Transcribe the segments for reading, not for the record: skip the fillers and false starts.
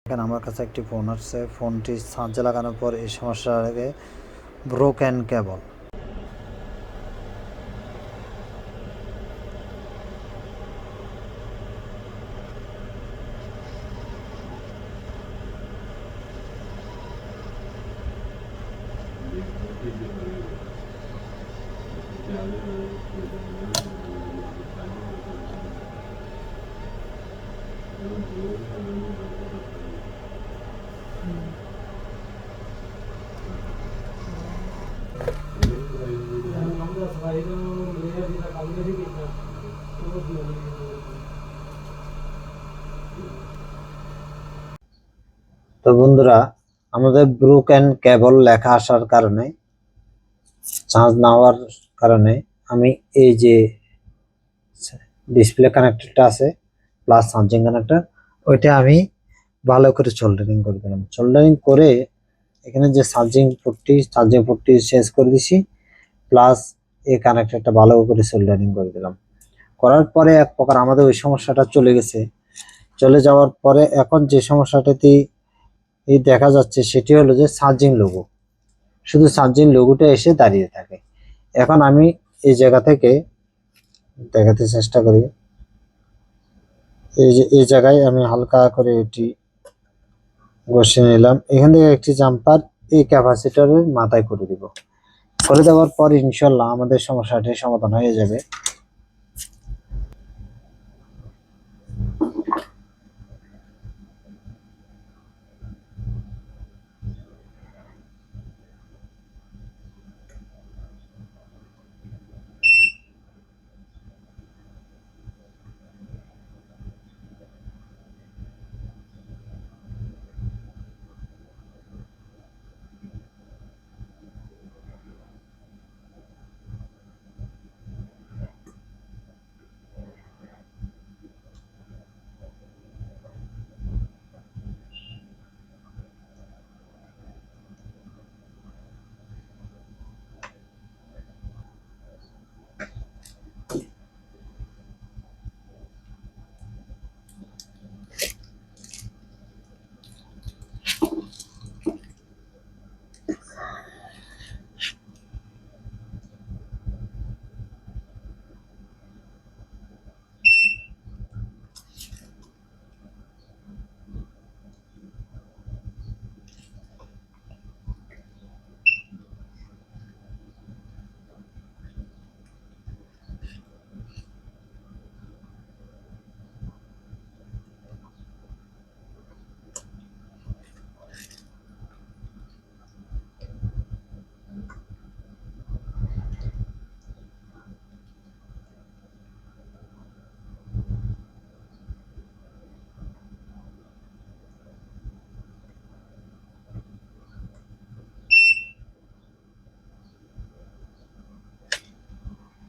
এখানে আমার কাছে একটি ফোন আসছে, ফোনটি চার্জে লাগানোর পর এই সমস্যা আগে ব্রোকেন কেবল। তো বন্ধুরা, আমাদের ব্রোকেন কেবল লেখা আসার কারণে, চার্জ না হওয়ার কারণে আমি এই যে ডিসপ্লে কানেক্টরটা আছে প্লাস চার্জিং কানেক্টর, ওইটা আমি ভালো করে সোল্ডারিং করে দিলাম। সোল্ডারিং করে এখানে যে চার্জিং পোর্টটি চেঞ্জ করে দিছি, প্লাস এই কানেক্টরটা ভালো করে সোল্ডারিং করে দিলাম। করার পরে এক প্রকার আমাদের ওই সমস্যাটা চলে গেছে। চলে যাওয়ার পরে এখন যে সমস্যাটাতে দেখা যাচ্ছে সেটি হলো যে চার্জিং লোগো, শুধু চার্জিং লোগোটা এসে দাঁড়িয়ে থাকে। এখন আমি এই জায়গা থেকে দেখাতে চেষ্টা করি। এই যে এই জায়গায় আমি হালকা করে এটি বসিয়ে নিলাম। এখান থেকে একটি জাম্পার এই ক্যাপাসিটরের মাথায় করে দিব। করে দেওয়ার পর ইনশাল্লাহ আমাদের সমস্যাটির সমাধান হয়ে যাবে।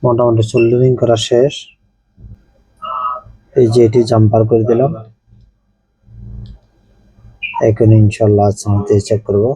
মোটামুটি সোল্ডারিং করা শেষ। এই যে এটি জাম্পার করে দিলাম। এখন ইনশাল্লাহ চেক করবো।